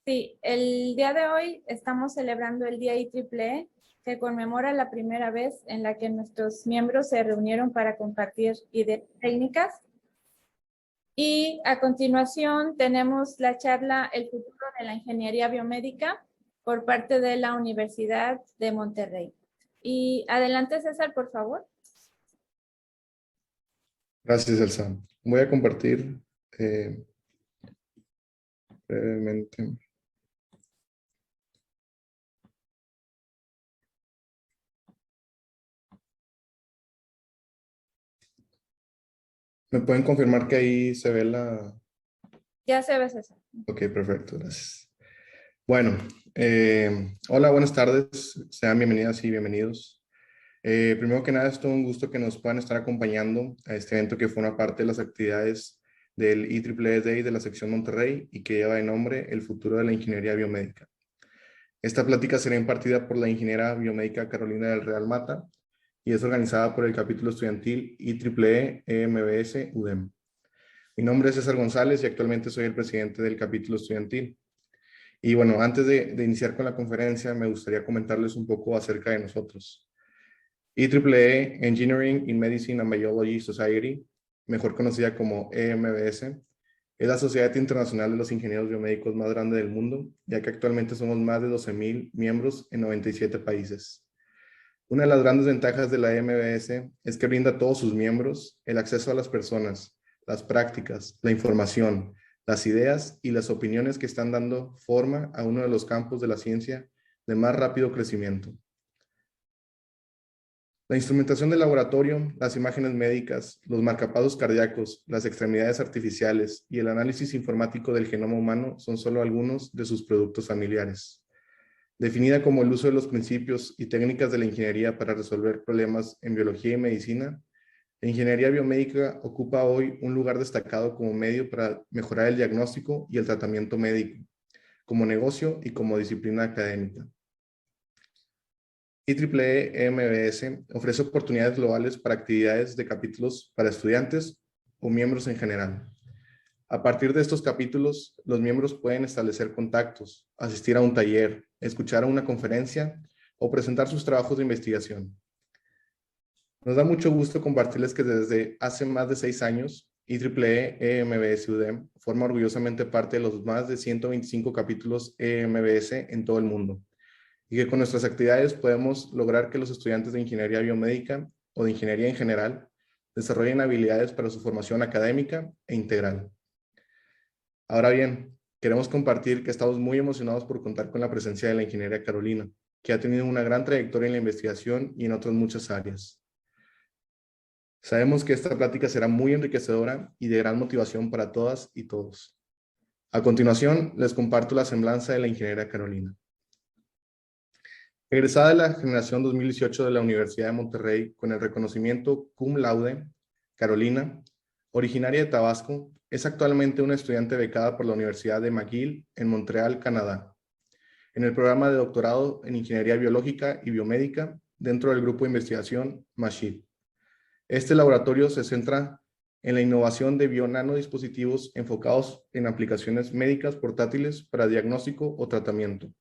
Sí, el día de hoy estamos celebrando el Día IEEE, que conmemora la primera vez en la que nuestros miembros se reunieron para compartir ideas técnicas. Y a continuación tenemos la charla El futuro de la ingeniería biomédica por parte de la Universidad de Monterrey. Y adelante, César, por favor. Gracias, Elsa. Voy a compartir brevemente. ¿Me pueden confirmar que ahí se ve la...? Ya se ve, César. Ok, perfecto, gracias. Bueno, hola, buenas tardes. Sean bienvenidas y bienvenidos. Primero que nada, es todo un gusto que nos puedan estar acompañando a este evento que forma parte de las actividades del IEEE Day de la sección Monterrey y que lleva de nombre El futuro de la ingeniería biomédica. Esta plática será impartida por la ingeniera biomédica Carolina del Real Mata y es organizada por el capítulo estudiantil IEEE EMBS UDEM. Mi nombre es César González y actualmente soy el presidente del capítulo estudiantil. Y bueno, antes de iniciar con la conferencia, me gustaría comentarles un poco acerca de nosotros. IEEE Engineering in Medicine and Biology Society, mejor conocida como EMBS, es la sociedad internacional de los ingenieros biomédicos más grande del mundo, ya que actualmente somos más de 12,000 miembros en 97 países. Una de las grandes ventajas de la EMBS es que brinda a todos sus miembros el acceso a las personas, las prácticas, la información, las ideas y las opiniones que están dando forma a uno de los campos de la ciencia de más rápido crecimiento. La instrumentación de laboratorio, las imágenes médicas, los marcapasos cardíacos, las extremidades artificiales y el análisis informático del genoma humano son solo algunos de sus productos familiares. Definida como el uso de los principios y técnicas de la ingeniería para resolver problemas en biología y medicina, la ingeniería biomédica ocupa hoy un lugar destacado como medio para mejorar el diagnóstico y el tratamiento médico, como negocio y como disciplina académica. IEEE EMBS ofrece oportunidades globales para actividades de capítulos para estudiantes o miembros en general. A partir de estos capítulos, los miembros pueden establecer contactos, asistir a un taller, escuchar a una conferencia o presentar sus trabajos de investigación. Nos da mucho gusto compartirles que desde hace más de 6 años, IEEE EMBS UDEM forma orgullosamente parte de los más de 125 capítulos EMBS en todo el mundo, y que con nuestras actividades podemos lograr que los estudiantes de ingeniería biomédica o de ingeniería en general desarrollen habilidades para su formación académica e integral. Ahora bien, queremos compartir que estamos muy emocionados por contar con la presencia de la ingeniera Carolina, que ha tenido una gran trayectoria en la investigación y en otras muchas áreas. Sabemos que esta plática será muy enriquecedora y de gran motivación para todas y todos. A continuación, les comparto la semblanza de la ingeniera Carolina. Egresada de la generación 2018 de la Universidad de Monterrey con el reconocimiento cum laude, Carolina, originaria de Tabasco, es actualmente una estudiante becada por la Universidad de McGill en Montreal, Canadá, en el programa de doctorado en Ingeniería Biológica y Biomédica dentro del grupo de investigación MASHIP. Este laboratorio se centra en la innovación de bionanodispositivos enfocados en aplicaciones médicas portátiles para diagnóstico o tratamiento.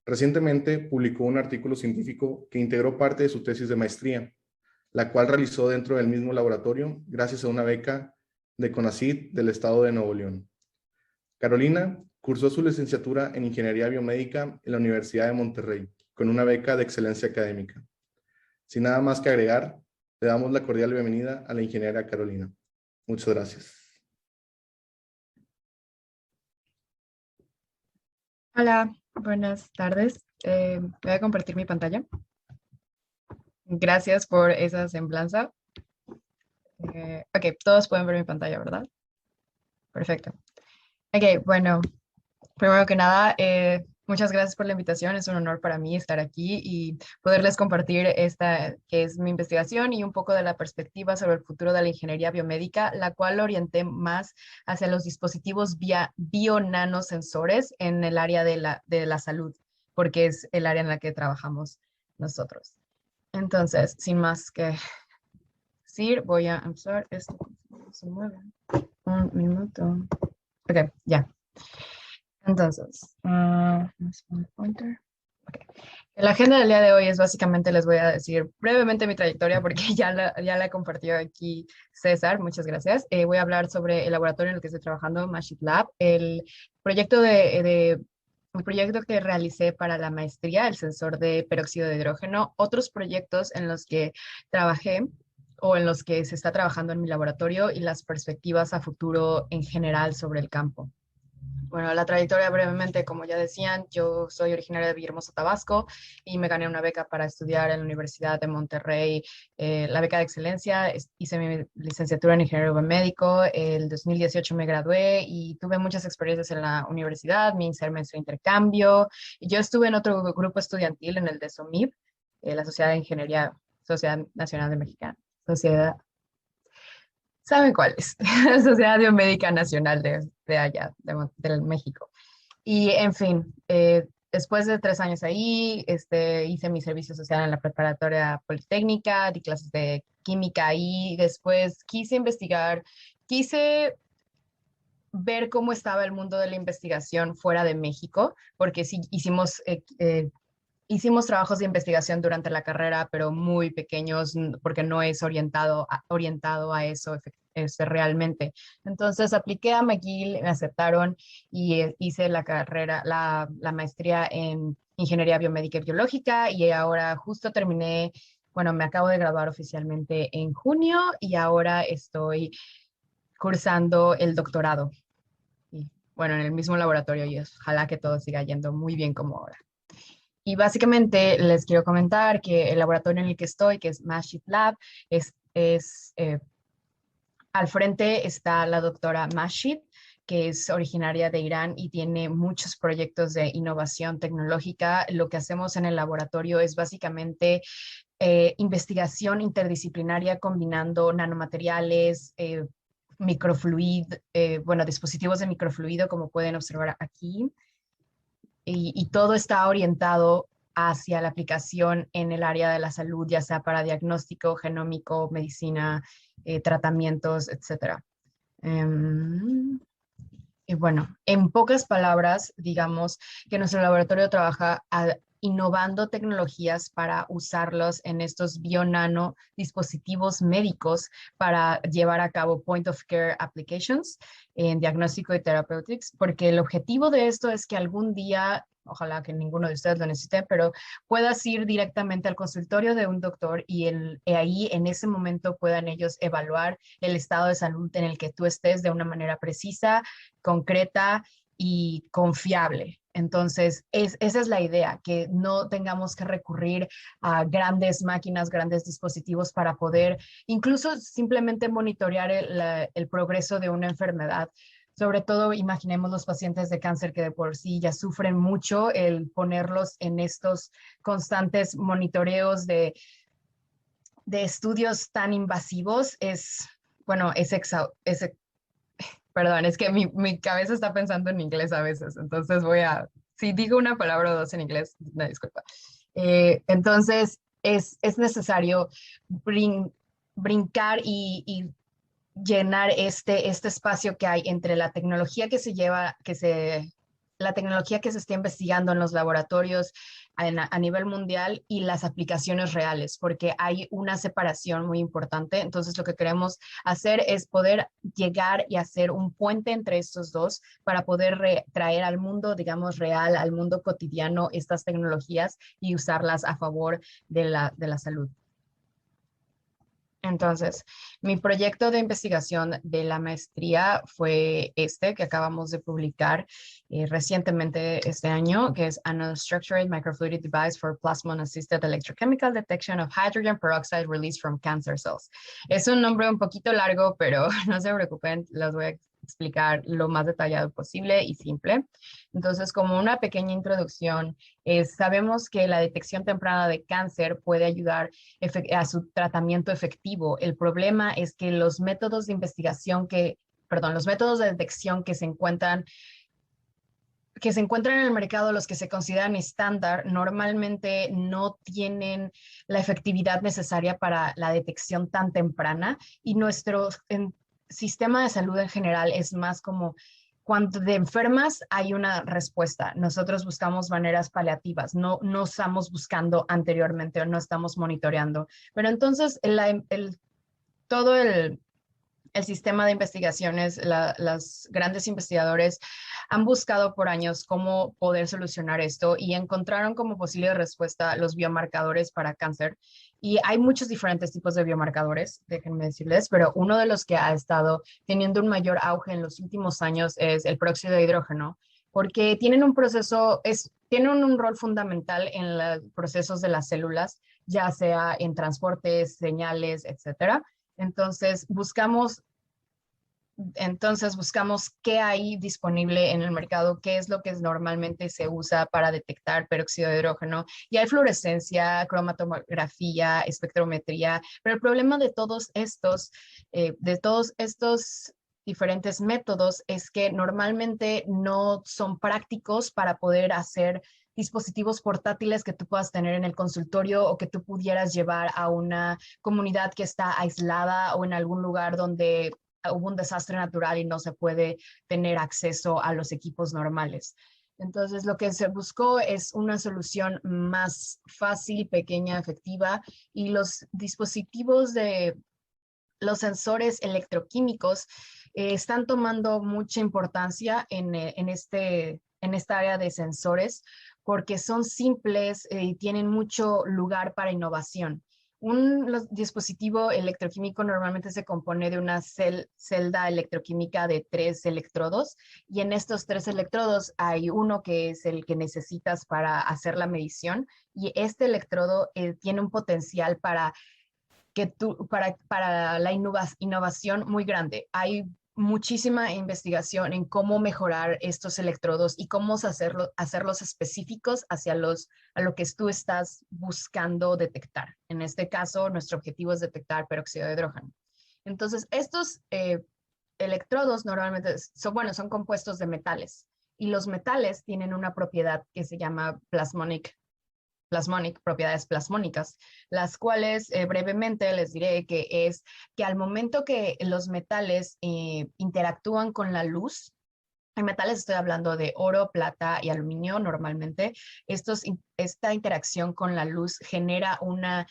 Recientemente publicó un artículo científico que integró parte de su tesis de maestría, la cual realizó dentro del mismo laboratorio gracias a una beca de CONACYT del estado de Nuevo León. Carolina cursó su licenciatura en Ingeniería Biomédica en la Universidad de Monterrey, con una beca de excelencia académica. Sin nada más que agregar, le damos la cordial bienvenida a la ingeniera Carolina. Muchas gracias. Hola, buenas tardes. Voy a compartir mi pantalla. Gracias por esa semblanza. Ok, todos pueden ver mi pantalla, ¿verdad? Perfecto. Ok, bueno, primero que nada, muchas gracias por la invitación. Es un honor para mí estar aquí y poderles compartir esta que es mi investigación y un poco de la perspectiva sobre el futuro de la ingeniería biomédica, la cual orienté más hacia los dispositivos bio-nanosensores en el área de la salud, porque es el área en la que trabajamos nosotros. Entonces, sin más que decir, voy a empezar. Esto se mueve. Un minuto. Ok, ya. Entonces, pointer. Okay. La agenda del día de hoy es básicamente, les voy a decir brevemente mi trayectoria porque ya la compartió aquí César, muchas gracias. Voy a hablar sobre el laboratorio en el que estoy trabajando, Mashit Lab, proyecto el proyecto que realicé para la maestría, el sensor de peróxido de hidrógeno, otros proyectos en los que trabajé o en los que se está trabajando en mi laboratorio y las perspectivas a futuro en general sobre el campo. Bueno, la trayectoria brevemente, como ya decían, yo soy originaria de Villahermosa, Tabasco, y me gané una beca para estudiar en la Universidad de Monterrey, la beca de excelencia. Hice mi licenciatura en Ingeniero Biomédico, el 2018 me gradué y tuve muchas experiencias en la universidad, mi semestre de intercambio. Y yo estuve en otro grupo estudiantil, en el de SOMIP, la Sociedad de Ingeniería, Sociedad Nacional de Mexicana, Sociedad, ¿saben cuál es? Sociedad Biomédica Nacional de allá, del México. Y en fin, después de 3 años ahí, hice mi servicio social en la preparatoria politécnica, di clases de química ahí, después quise investigar, quise ver cómo estaba el mundo de la investigación fuera de México, porque sí hicimos trabajos de investigación durante la carrera, pero muy pequeños porque no es orientado a eso realmente. Entonces apliqué a McGill, me aceptaron y hice la carrera, la maestría en Ingeniería Biomédica y Biológica y ahora justo terminé, bueno, me acabo de graduar oficialmente en junio y ahora estoy cursando el doctorado. Y bueno, en el mismo laboratorio y ojalá que todo siga yendo muy bien como ahora. Y básicamente les quiero comentar que el laboratorio en el que estoy, que es Mashit Lab, al frente está la doctora Mashit, que es originaria de Irán y tiene muchos proyectos de innovación tecnológica. Lo que hacemos en el laboratorio es básicamente investigación interdisciplinaria combinando nanomateriales, bueno, dispositivos de microfluido, como pueden observar aquí, y todo está orientado hacia la aplicación en el área de la salud, ya sea para diagnóstico, genómico, medicina, tratamientos, etcétera. Y bueno, en pocas palabras, digamos que nuestro laboratorio trabaja innovando tecnologías para usarlos en estos bionano dispositivos médicos para llevar a cabo point of care applications en diagnóstico y therapeutics, porque el objetivo de esto es que algún día, ojalá que ninguno de ustedes lo necesite, pero puedas ir directamente al consultorio de un doctor y ahí en ese momento puedan ellos evaluar el estado de salud en el que tú estés de una manera precisa, concreta y confiable. Entonces, esa es la idea, que no tengamos que recurrir a grandes máquinas, grandes dispositivos para poder incluso simplemente monitorear el progreso de una enfermedad. Sobre todo, imaginemos los pacientes de cáncer que de por sí ya sufren mucho, el ponerlos en estos constantes monitoreos de estudios tan invasivos bueno, perdón, es que mi cabeza está pensando en inglés a veces, entonces si digo una palabra o dos en inglés, una disculpa. Entonces, es necesario brincar y llenar este espacio que hay entre la tecnología la tecnología que se está investigando en los laboratorios a nivel mundial y las aplicaciones reales, porque hay una separación muy importante. Entonces, lo que queremos hacer es poder llegar y hacer un puente entre estos dos para poder traer al mundo, digamos, real, al mundo cotidiano, estas tecnologías y usarlas a favor de la salud. Entonces, mi proyecto de investigación de la maestría fue que acabamos de publicar recientemente este año, que es An Unstructured Microfluidic Device for Plasmon-Assisted Electrochemical Detection of Hydrogen Peroxide Released from Cancer Cells. Es un nombre un poquito largo, pero no se preocupen, los voy a explicar lo más detallado posible y simple. Entonces, como una pequeña introducción, sabemos que la detección temprana de cáncer puede ayudar a su tratamiento efectivo. El problema es que los métodos de los métodos de detección que se encuentran en el mercado, los que se consideran estándar, normalmente no tienen la efectividad necesaria para la detección tan temprana y nuestro sistema de salud en general es más como cuando te enfermas hay una respuesta. Nosotros buscamos maneras paliativas, no estamos buscando anteriormente o no estamos monitoreando. Pero entonces todo el sistema de investigaciones, los grandes investigadores han buscado por años cómo poder solucionar esto y encontraron como posible respuesta los biomarcadores para cáncer. Y hay muchos diferentes tipos de biomarcadores, déjenme decirles, pero uno de los que ha estado teniendo un mayor auge en los últimos años es el peróxido de hidrógeno, porque tienen un proceso, tienen un rol fundamental en los procesos de las células, ya sea en transportes, señales, etcétera. Entonces buscamos qué hay disponible en el mercado, qué es lo que normalmente se usa para detectar peróxido de hidrógeno. Y hay fluorescencia, cromatografía, espectrometría, pero el problema de todos estos diferentes métodos es que normalmente no son prácticos para poder hacer dispositivos portátiles que tú puedas tener en el consultorio o que tú pudieras llevar a una comunidad que está aislada o en algún lugar donde hubo un desastre natural y no se puede tener acceso a los equipos normales. Entonces, lo que se buscó es una solución más fácil, pequeña, efectiva, y los dispositivos los sensores electroquímicos están tomando mucha importancia en esta área de sensores porque son simples y tienen mucho lugar para innovación. Un dispositivo electroquímico normalmente se compone de una celda electroquímica de 3 electrodos y en estos 3 electrodos hay uno que es el que necesitas para hacer la medición y este electrodo tiene un potencial para la innovación muy grande. Hay muchísima investigación en cómo mejorar estos electrodos y cómo hacerlos específicos hacia a lo que tú estás buscando detectar. En este caso, nuestro objetivo es detectar peróxido de hidrógeno. Entonces, estos electrodos normalmente son compuestos de metales y los metales tienen una propiedad que se llama propiedades plasmónicas, las cuales brevemente les diré que es que al momento que los metales interactúan con la luz, en metales estoy hablando de oro, plata y aluminio normalmente, esta interacción con la luz genera una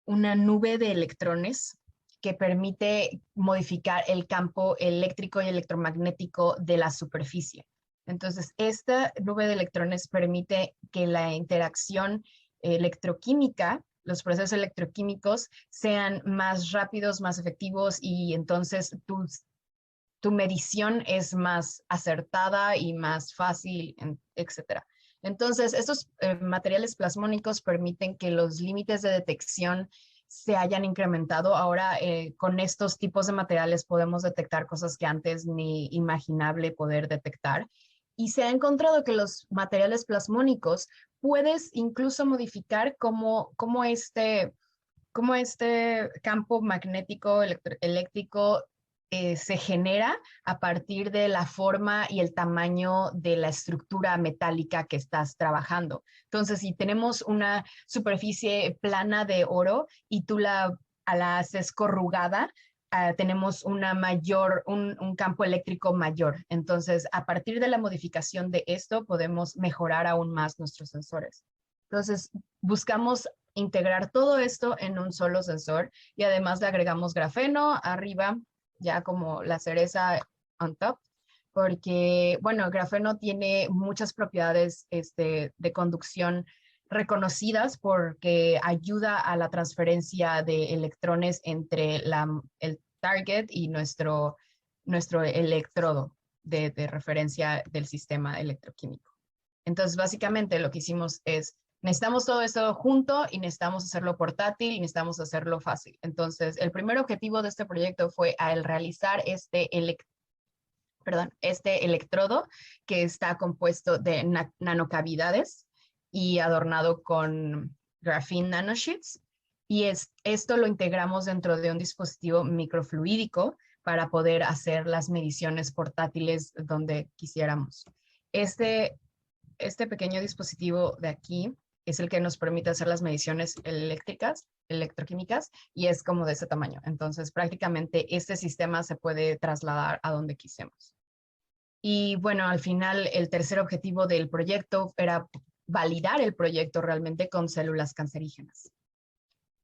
nube de electrones que permite modificar el campo eléctrico y electromagnético de la superficie. Entonces, esta nube de electrones permite que la interacción electroquímica, los procesos electroquímicos sean más rápidos, más efectivos y entonces tu medición es más acertada y más fácil, etcétera. Entonces, estos materiales plasmónicos permiten que los límites de detección se hayan incrementado. Ahora, con estos tipos de materiales podemos detectar cosas que antes ni imaginable poder detectar. Y se ha encontrado que los materiales plasmónicos puedes incluso modificar cómo este campo magnético eléctrico se genera a partir de la forma y el tamaño de la estructura metálica que estás trabajando. Entonces, si tenemos una superficie plana de oro y tú la haces corrugada, tenemos un campo eléctrico mayor. Entonces, a partir de la modificación de esto, podemos mejorar aún más nuestros sensores. Entonces, buscamos integrar todo esto en un solo sensor y además le agregamos grafeno arriba, ya como la cereza on top, porque, bueno, el grafeno tiene muchas propiedades de conducción reconocidas porque ayuda a la transferencia de electrones entre el target y nuestro electrodo de referencia del sistema electroquímico. Entonces, básicamente lo que hicimos es, necesitamos todo esto junto y necesitamos hacerlo portátil y necesitamos hacerlo fácil. Entonces, el primer objetivo de este proyecto fue al realizar este electrodo que está compuesto de nanocavidades y adornado con graphene nanosheets. Y esto lo integramos dentro de un dispositivo microfluídico para poder hacer las mediciones portátiles donde quisiéramos. Este pequeño dispositivo de aquí es el que nos permite hacer las mediciones electroquímicas, y es como de ese tamaño. Entonces, prácticamente este sistema se puede trasladar a donde quisemos. Y bueno, al final el tercer objetivo del proyecto era validar el proyecto realmente con células cancerígenas.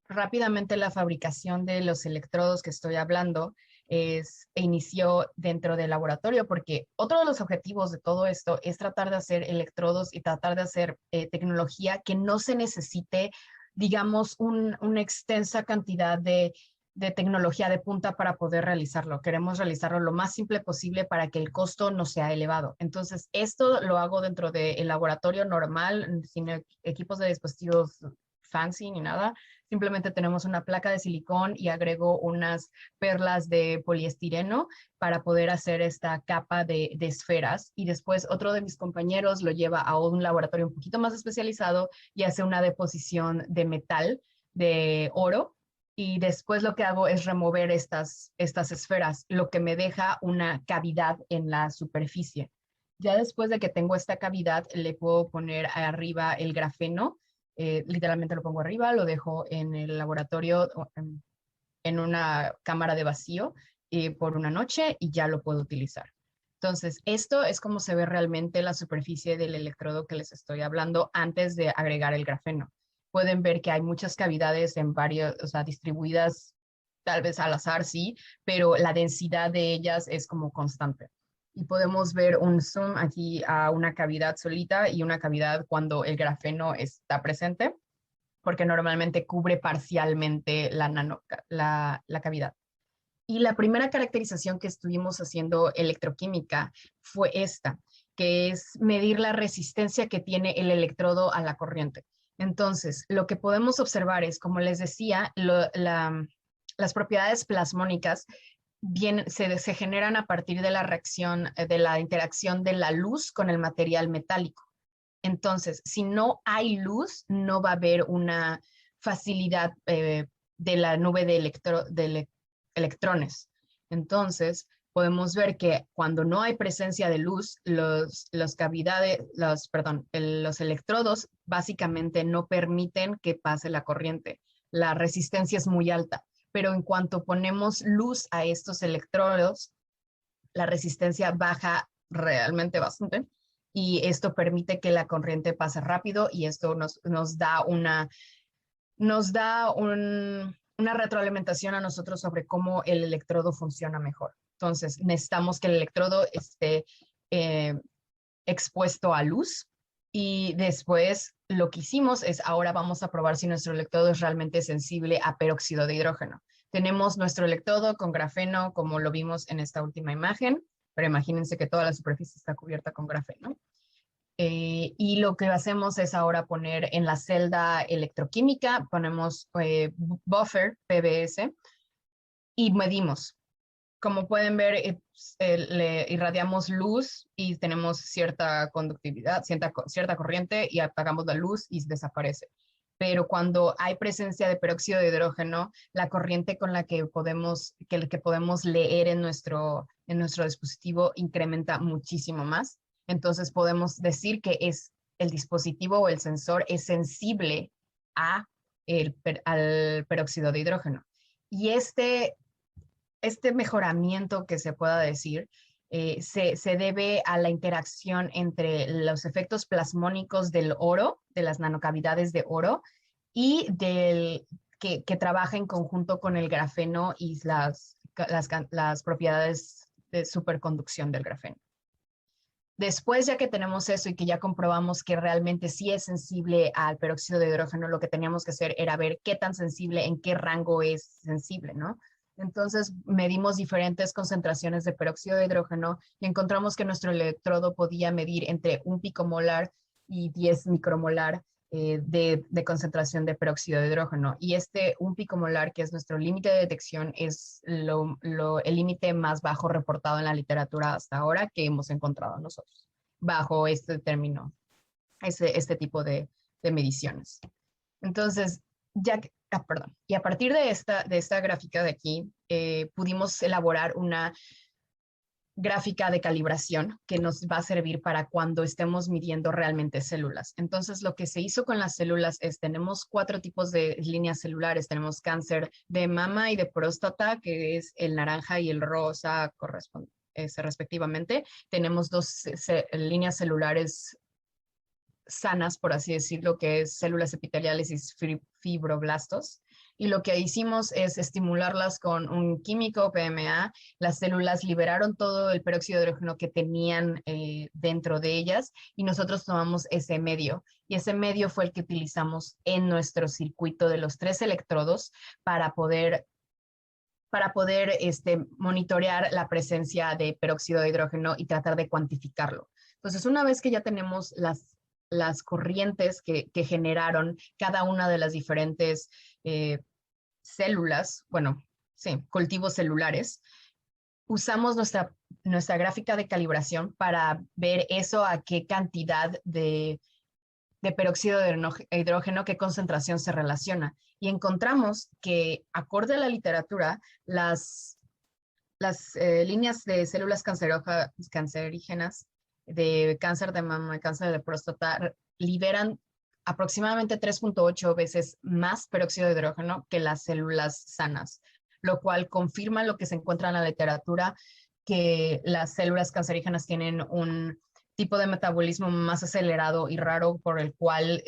Rápidamente la fabricación de los electrodos que estoy hablando inició dentro del laboratorio, porque otro de los objetivos de todo esto es tratar de hacer electrodos y tratar de hacer tecnología que no se necesite, digamos, una extensa cantidad de tecnología de punta para poder realizarlo. Queremos realizarlo lo más simple posible para que el costo no sea elevado. Entonces, esto lo hago dentro del laboratorio normal, sin equipos de dispositivos fancy ni nada. Simplemente tenemos una placa de silicón y agrego unas perlas de poliestireno para poder hacer esta capa de esferas. Y después otro de mis compañeros lo lleva a un laboratorio un poquito más especializado y hace una deposición de metal, de oro. Y después lo que hago es remover estas esferas, lo que me deja una cavidad en la superficie. Ya después de que tengo esta cavidad, le puedo poner arriba el grafeno. Literalmente lo pongo arriba, lo dejo en el laboratorio en una cámara de vacío por una noche y ya lo puedo utilizar. Entonces, esto es como se ve realmente la superficie del electrodo que les estoy hablando antes de agregar el grafeno. Pueden ver que hay muchas cavidades en varios, o sea, distribuidas tal vez al azar, sí, pero la densidad de ellas es como constante. Y podemos ver un zoom aquí a una cavidad solita y una cavidad cuando el grafeno está presente, porque normalmente cubre parcialmente la cavidad. Y la primera caracterización que estuvimos haciendo electroquímica fue esta, que es medir la resistencia que tiene el electrodo a la corriente. Entonces, lo que podemos observar es, como les decía, las propiedades plasmónicas se generan a partir de la reacción, de la interacción de la luz con el material metálico. Entonces, si no hay luz, no va a haber una facilidad de la nube de electrones. Entonces, podemos ver que cuando no hay presencia de luz, los electrodos básicamente no permiten que pase la corriente. La resistencia es muy alta, pero en cuanto ponemos luz a estos electrodos, la resistencia baja realmente bastante y esto permite que la corriente pase rápido y esto nos da una retroalimentación a nosotros sobre cómo el electrodo funciona mejor. Entonces, necesitamos que el electrodo esté expuesto a luz y después lo que hicimos es ahora vamos a probar si nuestro electrodo es realmente sensible a peróxido de hidrógeno. Tenemos nuestro electrodo con grafeno, como lo vimos en esta última imagen, pero imagínense que toda la superficie está cubierta con grafeno. Y lo que hacemos es ahora poner en la celda electroquímica, ponemos buffer PBS y medimos. Como pueden ver, le irradiamos luz y tenemos cierta conductividad, cierta corriente y apagamos la luz y desaparece. Pero cuando hay presencia de peróxido de hidrógeno, la corriente con la que podemos leer en nuestro dispositivo incrementa muchísimo más. Entonces podemos decir que el dispositivo o el sensor es sensible al peróxido de hidrógeno. Y este mejoramiento que se pueda decir se debe a la interacción entre los efectos plasmónicos del oro, de las nanocavidades de oro, y que trabaja en conjunto con el grafeno y las propiedades de superconducción del grafeno. Después, ya que tenemos eso y que ya comprobamos que realmente sí es sensible al peróxido de hidrógeno, lo que teníamos que hacer era ver qué tan sensible, en qué rango es sensible, ¿no? Entonces, medimos diferentes concentraciones de peróxido de hidrógeno y encontramos que nuestro electrodo podía medir entre 1 picomolar y 10 micromolar de concentración de peróxido de hidrógeno. Y 1 picomolar, que es nuestro límite de detección, es el límite más bajo reportado en la literatura hasta ahora que hemos encontrado nosotros, bajo este término, este tipo de mediciones. Entonces, perdón. Y a partir de esta gráfica de aquí, pudimos elaborar una gráfica de calibración que nos va a servir para cuando estemos midiendo realmente células. Entonces, lo que se hizo con las células es, tenemos 4 tipos de líneas celulares. Tenemos cáncer de mama y de próstata, que es el naranja y el rosa respectivamente. Tenemos dos líneas celulares sanas, por así decirlo, que es células epiteliales y fibroblastos. Y lo que hicimos es estimularlas con un químico PMA. Las células liberaron todo el peróxido de hidrógeno que tenían dentro de ellas y nosotros tomamos ese medio. Y ese medio fue el que utilizamos en nuestro circuito de los 3 electrodos para poder monitorear la presencia de peróxido de hidrógeno y tratar de cuantificarlo. Entonces, una vez que ya tenemos las corrientes que generaron cada una de las diferentes células, bueno, sí, cultivos celulares, usamos nuestra gráfica de calibración para ver eso a qué cantidad de peróxido de hidrógeno, qué concentración se relaciona. Y encontramos que, acorde a la literatura, las líneas de células cancerígenas de cáncer de mama, cáncer de próstata, liberan aproximadamente 3.8 veces más peróxido de hidrógeno que las células sanas, lo cual confirma lo que se encuentra en la literatura, que las células cancerígenas tienen un tipo de metabolismo más acelerado y raro por el cual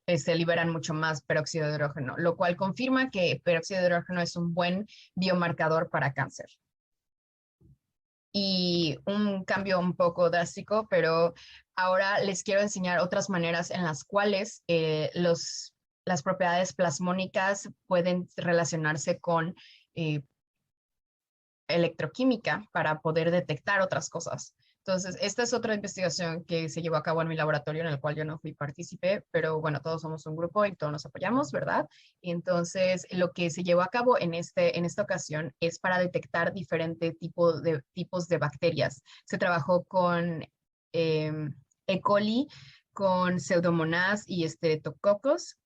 se liberan mucho más peróxido de hidrógeno, lo cual confirma que peróxido de hidrógeno es un buen biomarcador para cáncer. Y un cambio un poco drástico, pero ahora les quiero enseñar otras maneras en las cuales las propiedades plasmónicas pueden relacionarse con electroquímica para poder detectar otras cosas. Entonces, esta es otra investigación que se llevó a cabo en mi laboratorio, en el cual yo no fui partícipe, pero bueno, todos somos un grupo y todos nos apoyamos, ¿verdad? Y entonces, lo que se llevó a cabo en esta ocasión es para detectar diferentes tipos de bacterias. Se trabajó con E. coli, con Pseudomonas y Streptococcus.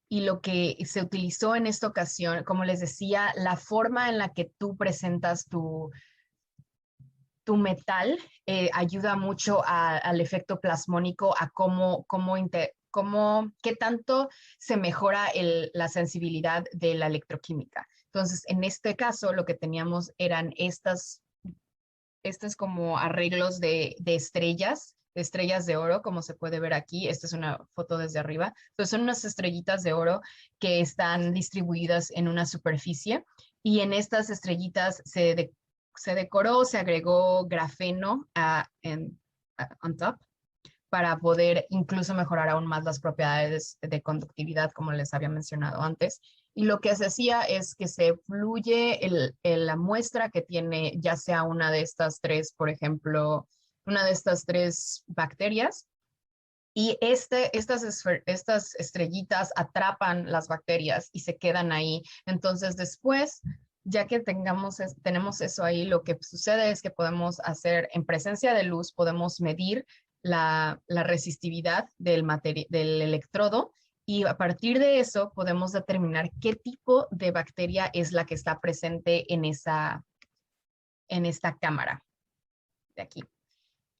Y lo que se utilizó en esta ocasión, como les decía, la forma en la que tú presentas tu metal ayuda mucho al efecto plasmónico, a qué tanto se mejora la sensibilidad de la electroquímica. Entonces, en este caso, lo que teníamos eran estos como arreglos de estrellas de oro, como se puede ver aquí. Esta es una foto desde arriba. Entonces, son unas estrellitas de oro que están distribuidas en una superficie, y en estas estrellitas se decoró, se agregó grafeno on top para poder incluso mejorar aún más las propiedades de conductividad, como les había mencionado antes. Y lo que se hacía es que se fluye la muestra que tiene ya sea una de estas tres, por ejemplo, una de estas 3 bacterias, y estas estrellitas atrapan las bacterias y se quedan ahí. Entonces, después, ya que tenemos eso ahí, lo que sucede es que podemos hacer, en presencia de luz, podemos medir la resistividad del electrodo, y a partir de eso podemos determinar qué tipo de bacteria es la que está presente en esta cámara de aquí.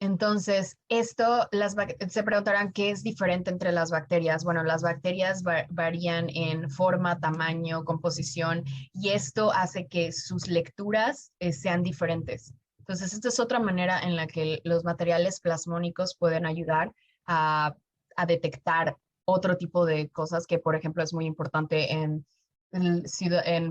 Entonces, se preguntarán qué es diferente entre las bacterias. Bueno, las bacterias varían en forma, tamaño, composición, y esto hace que sus lecturas sean diferentes. Entonces, esta es otra manera en la que los materiales plasmónicos pueden ayudar a detectar otro tipo de cosas que, por ejemplo, es muy importante en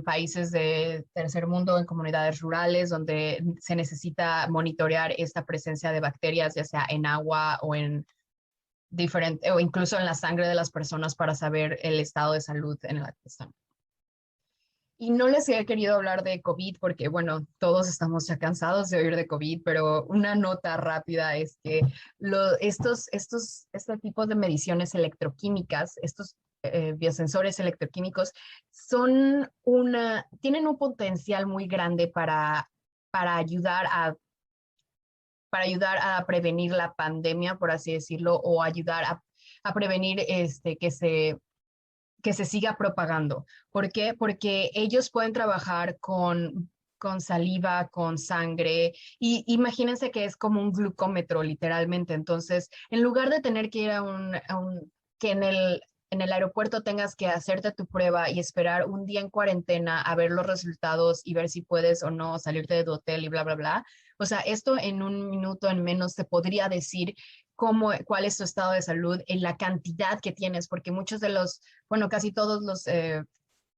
países de tercer mundo, en comunidades rurales, donde se necesita monitorear esta presencia de bacterias, ya sea en agua o o incluso en la sangre de las personas, para saber el estado de salud en el que están. Y no les he querido hablar de COVID porque, bueno, todos estamos ya cansados de oír de COVID, pero una nota rápida es que este tipo de mediciones electroquímicas, estos biosensores electroquímicos, tienen un potencial muy grande para ayudar a prevenir la pandemia, por así decirlo, o ayudar a prevenir que se siga propagando. ¿Por qué? Porque ellos pueden trabajar con saliva, con sangre, y imagínense que es como un glucómetro, literalmente. Entonces, en lugar de tener que ir que en el aeropuerto tengas que hacerte tu prueba y esperar un día en cuarentena a ver los resultados y ver si puedes o no salirte de tu hotel y bla, bla, bla. O sea, esto en un minuto en menos te podría decir cuál es tu estado de salud en la cantidad que tienes, porque muchos de casi todos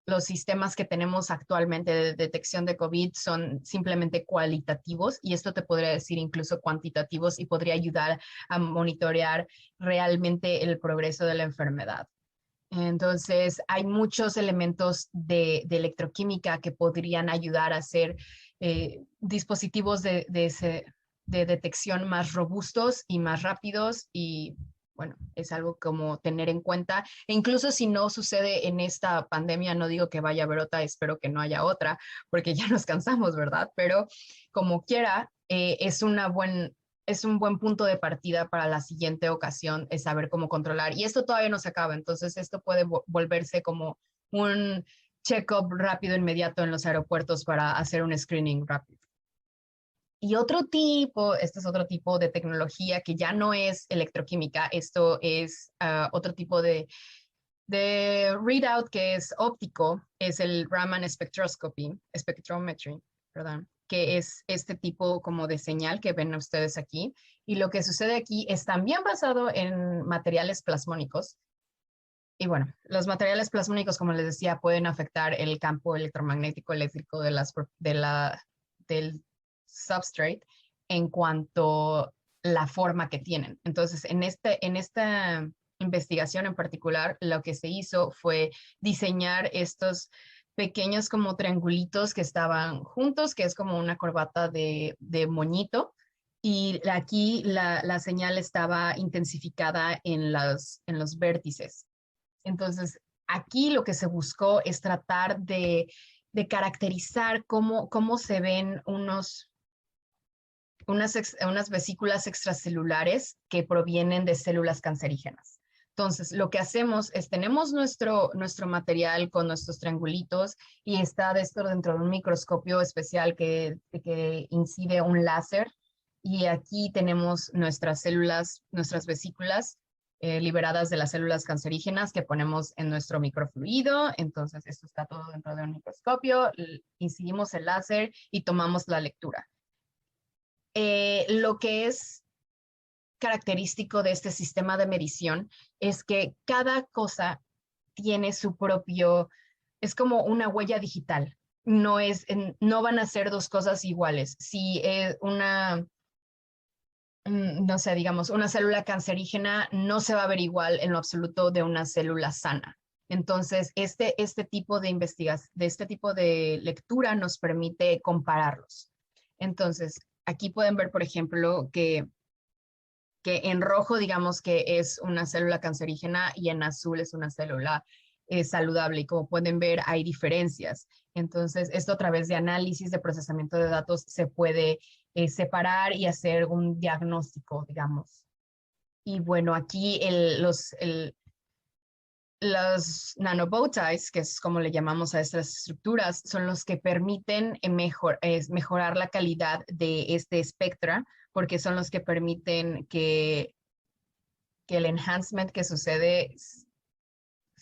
los sistemas que tenemos actualmente de detección de COVID son simplemente cualitativos y esto te podría decir incluso cuantitativos y podría ayudar a monitorear realmente el progreso de la enfermedad. Entonces, hay muchos elementos de electroquímica que podrían ayudar a hacer dispositivos de detección más robustos y más rápidos y bueno, es algo como tener en cuenta. E incluso si no sucede en esta pandemia, no digo que vaya a haber otra, espero que no haya otra, porque ya nos cansamos, ¿verdad? Pero como quiera, es un buen punto de partida para la siguiente ocasión, es saber cómo controlar. Y esto todavía no se acaba, entonces esto puede volverse como un check-up rápido, inmediato en los aeropuertos para hacer un screening rápido. Y este es otro tipo de tecnología que ya no es electroquímica, esto es otro tipo de readout que es óptico, es el Raman Spectrometry, perdón, que es este tipo como de señal que ven ustedes aquí. Y lo que sucede aquí es también basado en materiales plasmónicos. Y bueno, los materiales plasmónicos, como les decía, pueden afectar el campo electromagnético eléctrico del substrate en cuanto a la forma que tienen. Entonces, en esta investigación en particular, lo que se hizo fue diseñar estos pequeños como triangulitos que estaban juntos, que es como una corbata de moñito. Y aquí la señal estaba intensificada en los vértices. Entonces, aquí lo que se buscó es tratar de caracterizar cómo se ven unas vesículas extracelulares que provienen de células cancerígenas. Entonces, lo que hacemos es, tenemos nuestro material con nuestros triangulitos y está esto dentro de un microscopio especial que incide un láser. Y aquí tenemos nuestras células, nuestras vesículas liberadas de las células cancerígenas que ponemos en nuestro microfluido. Entonces, esto está todo dentro de un microscopio, incidimos el láser y tomamos la lectura. Lo que es característico de este sistema de medición es que cada cosa tiene su propio, es como una huella digital. No van a ser dos cosas iguales. Si no sé, digamos, una célula cancerígena no se va a ver igual en lo absoluto de una célula sana. Entonces, este tipo de este tipo de lectura nos permite compararlos. Entonces, aquí pueden ver, por ejemplo, que en rojo, digamos que es una célula cancerígena y en azul es una célula saludable. Y como pueden ver, hay diferencias. Entonces, esto a través de análisis de procesamiento de datos se puede separar y hacer un diagnóstico, digamos. Y bueno, aquí los nanobowties, que es como le llamamos a estas estructuras, son los que permiten mejorar la calidad de este espectro, porque son los que permiten que el enhancement que sucede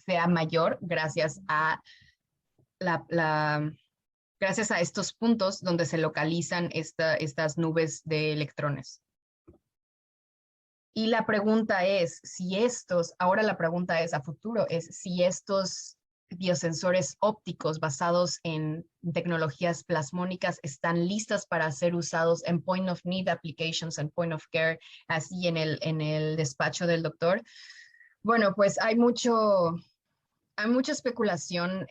sea mayor gracias a gracias a estos puntos donde se localizan estas nubes de electrones. Y la pregunta es, ahora la pregunta es a futuro, es si estos biosensores ópticos basados en tecnologías plasmónicas están listas para ser usados en point of need applications, en point of care, así en el despacho del doctor. Bueno, pues hay mucha especulación.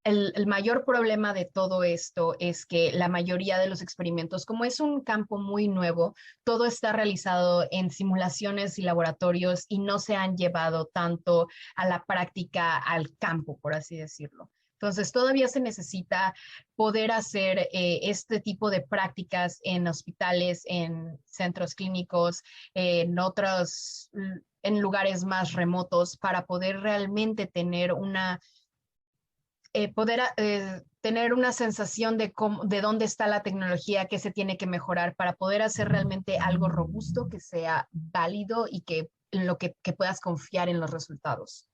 El mayor problema de todo esto es que la mayoría de los experimentos, como es un campo muy nuevo, todo está realizado en simulaciones y laboratorios y no se han llevado tanto a la práctica, al campo, por así decirlo. Entonces, todavía se necesita poder hacer este tipo de prácticas en hospitales, en centros clínicos, en lugares más remotos para poder realmente tener tener una sensación de dónde está la tecnología, qué se tiene que mejorar para poder hacer realmente algo robusto, que sea válido y en lo que puedas confiar en los resultados.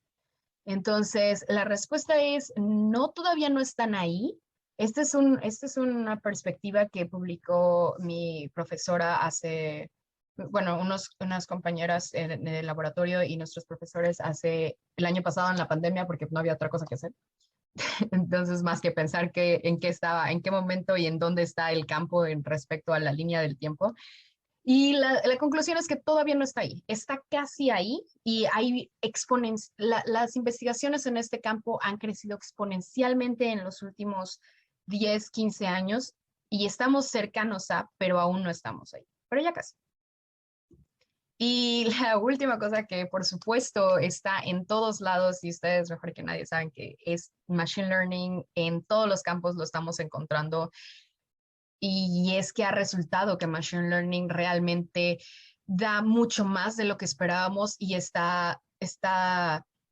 Entonces, la respuesta es no, todavía no están ahí. Esta es una perspectiva que publicó mi profesora hace, bueno, unas compañeras en el laboratorio y nuestros profesores hace el año pasado en la pandemia porque no había otra cosa que hacer. Entonces, más que pensar en qué estaba, en qué momento y en dónde está el campo en respecto a la línea del tiempo. Y la conclusión es que todavía no está ahí, está casi ahí y hay las investigaciones en este campo han crecido exponencialmente en los últimos 10, 15 años y estamos cercanos a, pero aún no estamos ahí, pero ya casi. Y la última cosa que por supuesto está en todos lados y ustedes mejor que nadie saben que es Machine Learning, en todos los campos lo estamos encontrando y es que ha resultado que Machine Learning realmente da mucho más de lo que esperábamos y está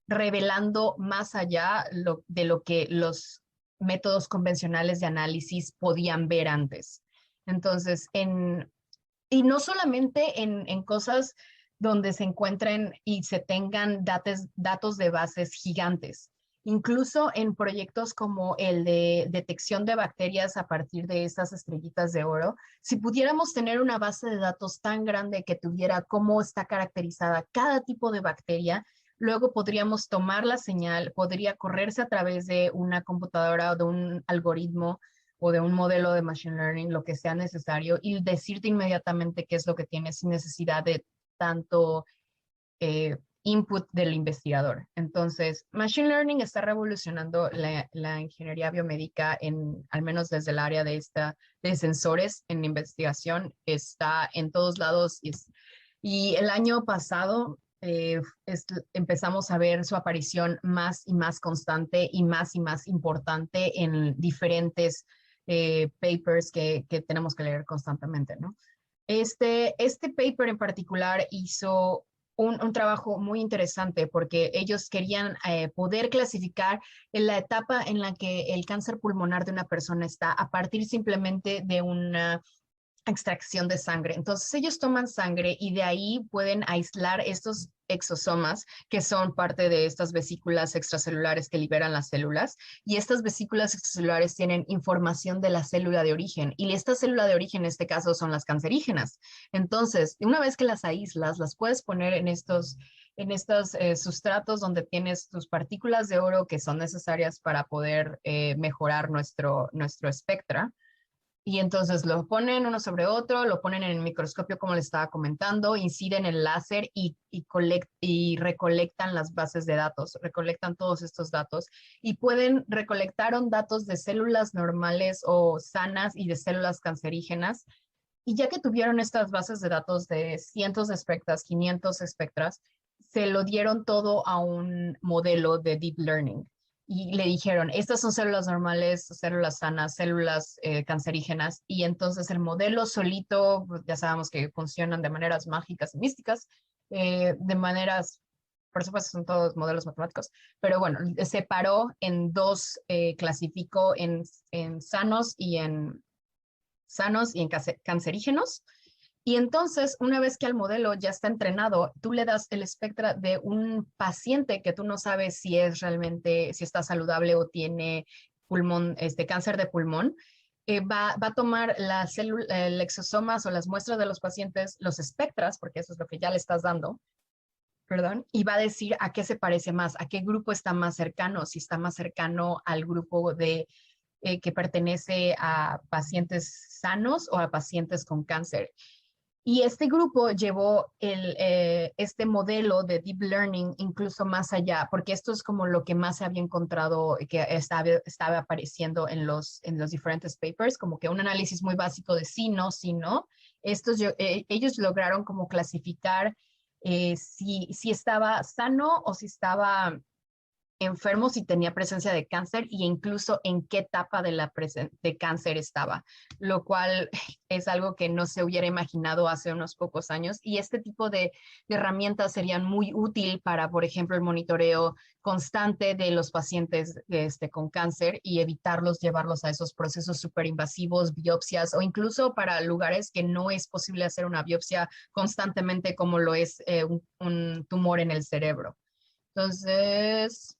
revelando más allá de lo que los métodos convencionales de análisis podían ver antes. Entonces, y no solamente en cosas donde se encuentren y se tengan datos de bases gigantes, incluso en proyectos como el de detección de bacterias a partir de estas estrellitas de oro, si pudiéramos tener una base de datos tan grande que tuviera cómo está caracterizada cada tipo de bacteria, luego podríamos tomar la señal, podría correrse a través de una computadora o de un algoritmo o de un modelo de machine learning, lo que sea necesario, y decirte inmediatamente qué es lo que tienes sin necesidad de tanto input del investigador. Entonces, Machine Learning está revolucionando la ingeniería biomédica al menos desde el área de sensores en investigación, está en todos lados y el año pasado empezamos a ver su aparición más y más constante y más importante en diferentes papers que tenemos que leer constantemente, ¿no? Este paper en particular hizo un trabajo muy interesante porque ellos querían poder clasificar en la etapa en la que el cáncer pulmonar de una persona está a partir simplemente de una extracción de sangre. Entonces ellos toman sangre y de ahí pueden aislar estos exosomas que son parte de estas vesículas extracelulares que liberan las células y estas vesículas extracelulares tienen información de la célula de origen y esta célula de origen en este caso son las cancerígenas. Entonces, una vez que las aíslas, las puedes poner en estos sustratos donde tienes tus partículas de oro que son necesarias para poder mejorar nuestro espectro. Y entonces lo ponen uno sobre otro, lo ponen en el microscopio como les estaba comentando, inciden el láser y recolectan las bases de datos, recolectan todos estos datos y recolectaron datos de células normales o sanas y de células cancerígenas. Y ya que tuvieron estas bases de datos de cientos de espectras, 500 espectras, se lo dieron todo a un modelo de deep learning y le dijeron, estas son células normales, células sanas, células cancerígenas, y entonces el modelo solito, ya sabemos que funcionan de maneras mágicas y místicas, de maneras, por supuesto son todos modelos matemáticos, pero bueno, separó en dos, clasificó en sanos y en cancerígenos. Y entonces, una vez que el modelo ya está entrenado, tú le das el espectro de un paciente que tú no sabes si es realmente, si está saludable o tiene pulmón, cáncer de pulmón, va a tomar el exosomas o las muestras de los pacientes, los espectras, porque eso es lo que ya le estás dando, perdón, y va a decir a qué se parece más, a qué grupo está más cercano, si está más cercano al grupo que pertenece a pacientes sanos o a pacientes con cáncer. Y este grupo llevó este modelo de deep learning incluso más allá, porque esto es como lo que más se había encontrado, que estaba apareciendo en los diferentes papers, como que un análisis muy básico de sí, no, sí, no. Ellos lograron como clasificar si estaba sano o si estaba enfermo, si tenía presencia de cáncer e incluso en qué etapa de cáncer estaba, lo cual es algo que no se hubiera imaginado hace unos pocos años y este tipo de herramientas serían muy útil para, por ejemplo, el monitoreo constante de los pacientes con cáncer y evitarlos llevarlos a esos procesos súper invasivos, biopsias o incluso para lugares que no es posible hacer una biopsia constantemente como lo es un tumor en el cerebro. Entonces,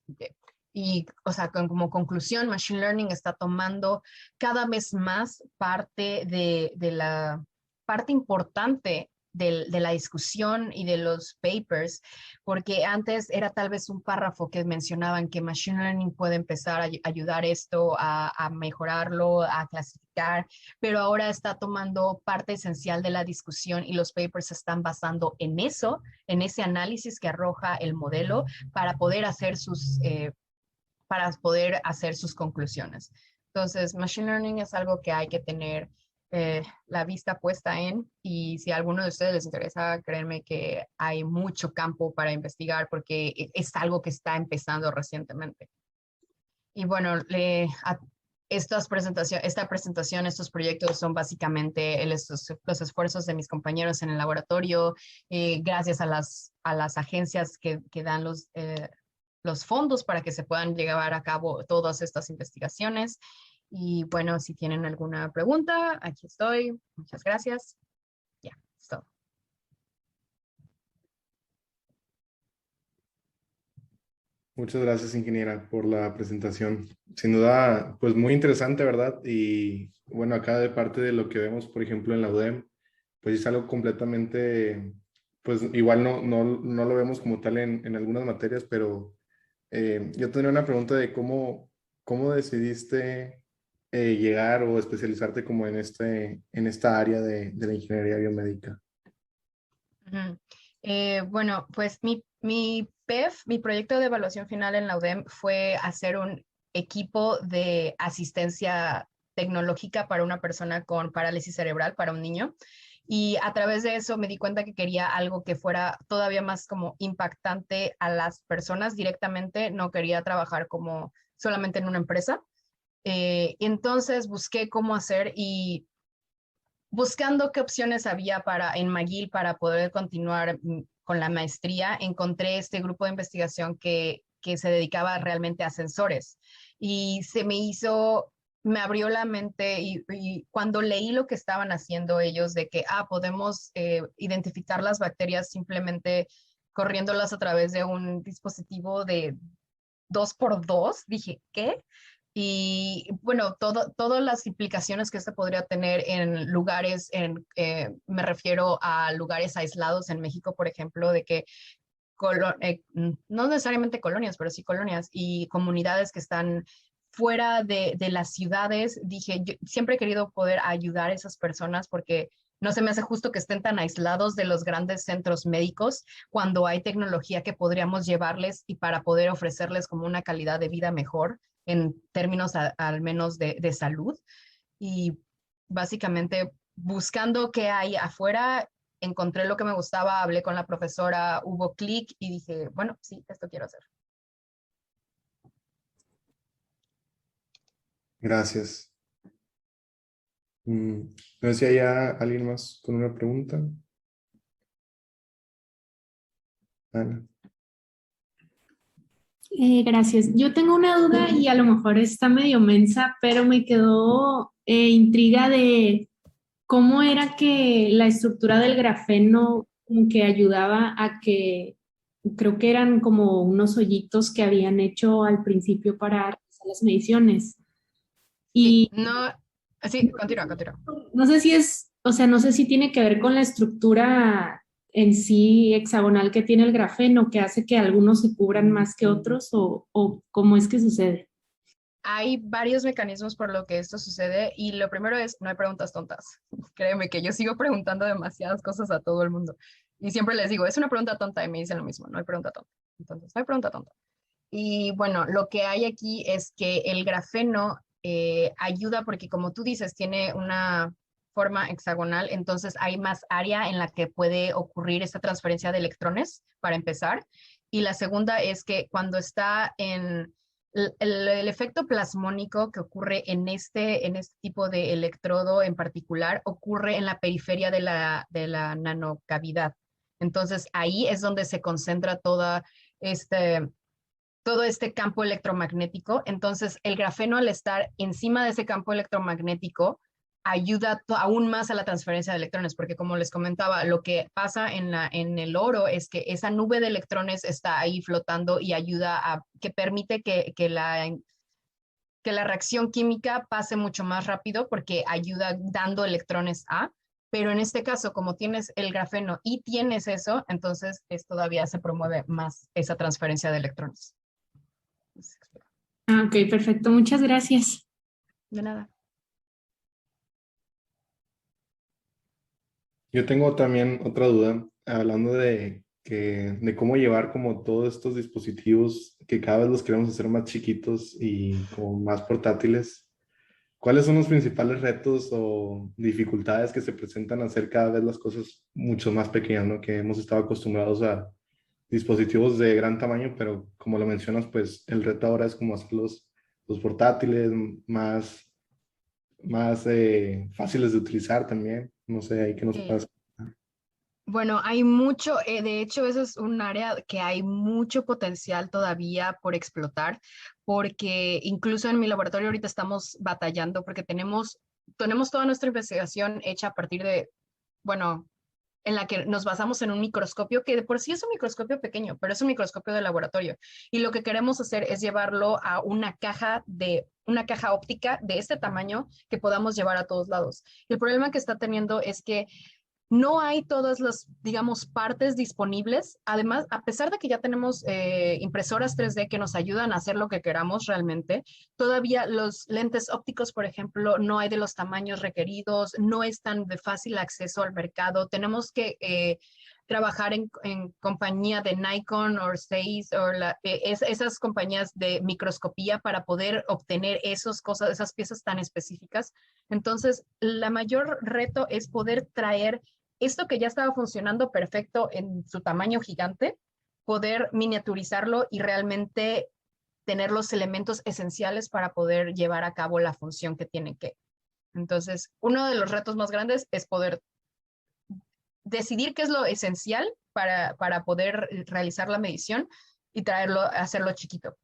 y, o sea, como conclusión, Machine Learning está tomando cada vez más parte de la parte importante de la discusión y de los papers, porque antes era tal vez un párrafo que mencionaban que Machine Learning puede empezar a ayudar esto a mejorarlo, a clasificar, pero ahora está tomando parte esencial de la discusión y los papers se están basando en eso, en ese análisis que arroja el modelo para poder hacer sus conclusiones. Entonces, Machine Learning es algo que hay que tener la vista puesta en, y si a alguno de ustedes les interesa, créanme que hay mucho campo para investigar porque es algo que está empezando recientemente. Y bueno, esta presentación, estos proyectos son básicamente los esfuerzos de mis compañeros en el laboratorio, gracias a las agencias que dan los fondos para que se puedan llevar a cabo todas estas investigaciones. Y bueno, si tienen alguna pregunta, aquí estoy. Muchas gracias. Ya, es todo. Muchas gracias, ingeniera, por la presentación. Sin duda, pues muy interesante, ¿verdad? Y bueno, acá de parte de lo que vemos, por ejemplo, en la UDEM, pues es algo completamente, pues igual no lo vemos como tal en algunas materias, pero yo tendría una pregunta de cómo decidiste llegar o especializarte como en esta área de la ingeniería biomédica. Ujú. Bueno, pues mi PEF, mi proyecto de evaluación final en la UDEM, fue hacer un equipo de asistencia tecnológica para una persona con parálisis cerebral, para un niño. Y a través de eso me di cuenta que quería algo que fuera todavía más como impactante a las personas directamente. No quería trabajar como solamente en una empresa. Entonces busqué cómo hacer, y buscando qué opciones había en McGill para poder continuar con la maestría, encontré este grupo de investigación que se dedicaba realmente a sensores. Y me abrió la mente, y cuando leí lo que estaban haciendo ellos de que podemos identificar las bacterias simplemente corriéndolas a través de un dispositivo de 2x2, dije, ¿qué? Y bueno, todas las implicaciones que esto podría tener en lugares, me refiero a lugares aislados en México, por ejemplo, de que no necesariamente colonias, pero sí colonias y comunidades que están fuera de las ciudades. Dije, yo siempre he querido poder ayudar a esas personas porque no se me hace justo que estén tan aislados de los grandes centros médicos cuando hay tecnología que podríamos llevarles y para poder ofrecerles como una calidad de vida mejor en términos al menos de salud. Y básicamente buscando qué hay afuera, encontré lo que me gustaba, hablé con la profesora, hubo clic y dije, bueno, sí, esto quiero hacer. Gracias. No sé si hay alguien más con una pregunta. Ana. Gracias. Yo tengo una duda y a lo mejor está medio mensa, pero me quedó intriga de cómo era que la estructura del grafeno como que ayudaba a que, creo que eran como unos hoyitos que habían hecho al principio para realizar las mediciones. Sí, Y no, sí, continúa. no sé si o sea, no sé si tiene que ver con la estructura en sí hexagonal que tiene el grafeno, que hace que algunos se cubran más que otros, o cómo es que sucede. Hay varios mecanismos por lo que esto sucede, y lo primero es, no hay preguntas tontas. Créeme que yo sigo preguntando demasiadas cosas a todo el mundo y siempre les digo, es una pregunta tonta, y me dicen lo mismo, no hay pregunta tonta. Entonces, no hay pregunta tonta. Y bueno, lo que hay aquí es que el grafeno ayuda porque, como tú dices, tiene una forma hexagonal, entonces hay más área en la que puede ocurrir esta transferencia de electrones, para empezar. Y la segunda es que cuando está en el efecto plasmónico que ocurre en este tipo de electrodo en particular, ocurre en la periferia de la nanocavidad. Entonces ahí es donde se concentra todo este campo electromagnético. Entonces, el grafeno, al estar encima de ese campo electromagnético, ayuda aún más a la transferencia de electrones, porque como les comentaba, lo que pasa en el oro es que esa nube de electrones está ahí flotando y ayuda que permite que la reacción química pase mucho más rápido porque ayuda dando electrones pero en este caso, como tienes el grafeno y tienes eso, entonces todavía se promueve más esa transferencia de electrones. Ah, ok, perfecto. Muchas gracias. De nada. Yo tengo también otra duda, hablando de cómo llevar como todos estos dispositivos que cada vez los queremos hacer más chiquitos y como más portátiles. ¿Cuáles son los principales retos o dificultades que se presentan a hacer cada vez las cosas mucho más pequeñas, ¿no? Que hemos estado acostumbrados a dispositivos de gran tamaño, pero como lo mencionas, pues el reto ahora es como hacer los portátiles más fáciles de utilizar también. No sé, ahí que nos pasa. Bueno, hay mucho, de hecho, eso es un área que hay mucho potencial todavía por explotar, porque incluso en mi laboratorio ahorita estamos batallando porque tenemos toda nuestra investigación hecha a partir de, bueno, en la que nos basamos en un microscopio que de por sí es un microscopio pequeño, pero es un microscopio de laboratorio. Y lo que queremos hacer es llevarlo a una caja óptica de este tamaño que podamos llevar a todos lados. Y el problema que está teniendo es que no hay todas las, digamos, partes disponibles. Además, a pesar de que ya tenemos impresoras 3D que nos ayudan a hacer lo que queramos realmente, todavía los lentes ópticos, por ejemplo, no hay de los tamaños requeridos, no están de fácil acceso al mercado. Tenemos que trabajar en compañía de Nikon o Zeiss o esas compañías de microscopía para poder obtener esas piezas tan específicas. Entonces, la mayor reto es poder traer esto que ya estaba funcionando perfecto en su tamaño gigante, poder miniaturizarlo y realmente tener los elementos esenciales para poder llevar a cabo la función que tiene que. Entonces, uno de los retos más grandes es poder decidir qué es lo esencial para poder realizar la medición y hacerlo chiquito.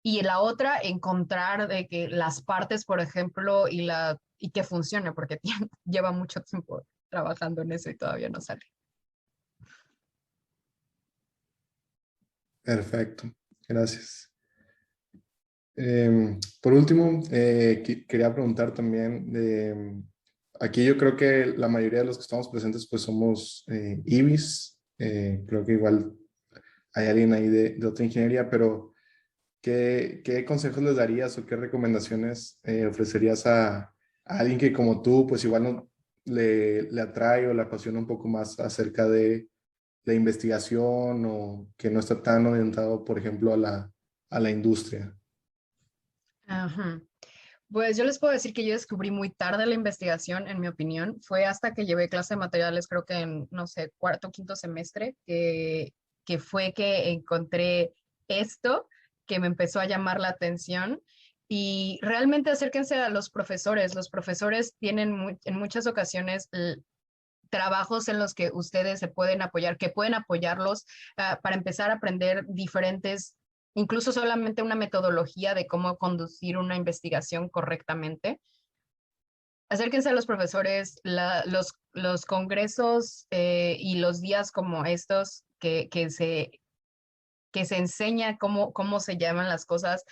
Y la otra, encontrar de que las partes, por ejemplo, y que funcione, porque lleva mucho tiempo trabajando en eso y todavía no sale. Perfecto, gracias. Por último, quería preguntar también, aquí yo creo que la mayoría de los que estamos presentes pues somos IBIS, creo que igual hay alguien ahí de otra ingeniería, pero ¿qué consejos les darías o qué recomendaciones ofrecerías a alguien que como tú pues igual no, le atrae o le apasiona un poco más acerca de la investigación o que no está tan orientado, por ejemplo, a la industria? Ajá. Pues yo les puedo decir que yo descubrí muy tarde la investigación, en mi opinión. Fue hasta que llevé clase de materiales, creo que en, no sé, cuarto o quinto semestre, que fue que encontré esto que me empezó a llamar la atención. Y realmente acérquense a los profesores. Los profesores tienen en muchas ocasiones trabajos en los que ustedes se pueden apoyar, que pueden apoyarlos para empezar a aprender diferentes, incluso solamente una metodología de cómo conducir una investigación correctamente. Acérquense a los profesores, los congresos y los días como estos que se enseña cómo se llaman las cosas,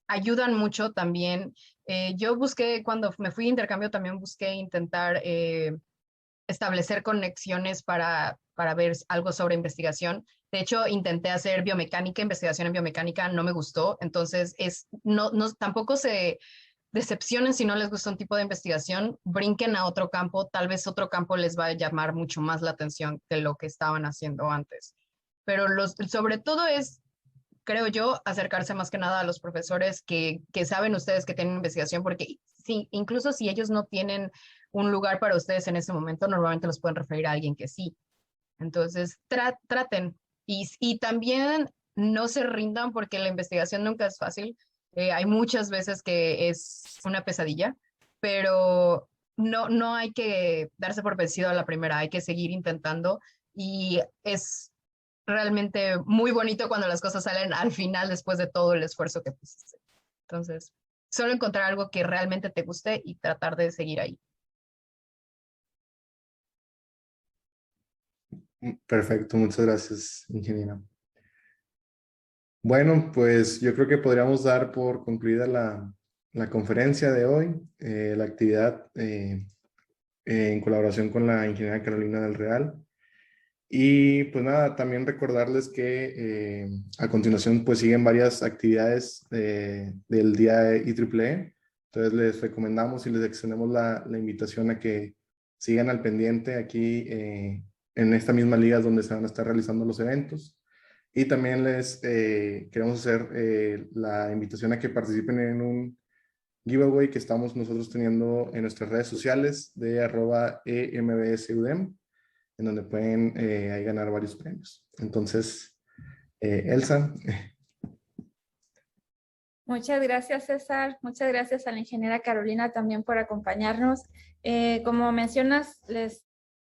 ayudan mucho también. Yo busqué, cuando me fui de intercambio, también busqué intentar establecer conexiones para ver algo sobre investigación. De hecho, intenté hacer biomecánica, investigación en biomecánica, no me gustó. Entonces, tampoco se decepcionen si no les gusta un tipo de investigación, brinquen a otro campo, tal vez otro campo les va a llamar mucho más la atención que lo que estaban haciendo antes. Pero sobre todo es, creo yo, acercarse más que nada a los profesores que saben ustedes que tienen investigación, porque sí, incluso si ellos no tienen un lugar para ustedes en ese momento, normalmente los pueden referir a alguien que sí. Entonces, traten. Y también no se rindan porque la investigación nunca es fácil. Hay muchas veces que es una pesadilla, pero no hay que darse por vencido a la primera, hay que seguir intentando y es realmente muy bonito cuando las cosas salen al final después de todo el esfuerzo que pusiste. Entonces, solo encontrar algo que realmente te guste y tratar de seguir ahí. Perfecto, muchas gracias, ingeniera. Bueno, pues yo creo que podríamos dar por concluida la conferencia de hoy, la actividad en colaboración con la ingeniera Carolina del Real. Y pues nada, también recordarles que a continuación pues siguen varias actividades del día IEEE. Entonces les recomendamos y les extendemos la invitación a que sigan al pendiente aquí en esta misma liga donde se van a estar realizando los eventos. Y también les queremos hacer la invitación a que participen en un giveaway que estamos nosotros teniendo en nuestras redes sociales de @EMBSUDEM, en donde pueden ahí ganar varios premios. Entonces, Elsa. Muchas gracias, César. Muchas gracias a la ingeniera Carolina también por acompañarnos. Como mencionas, les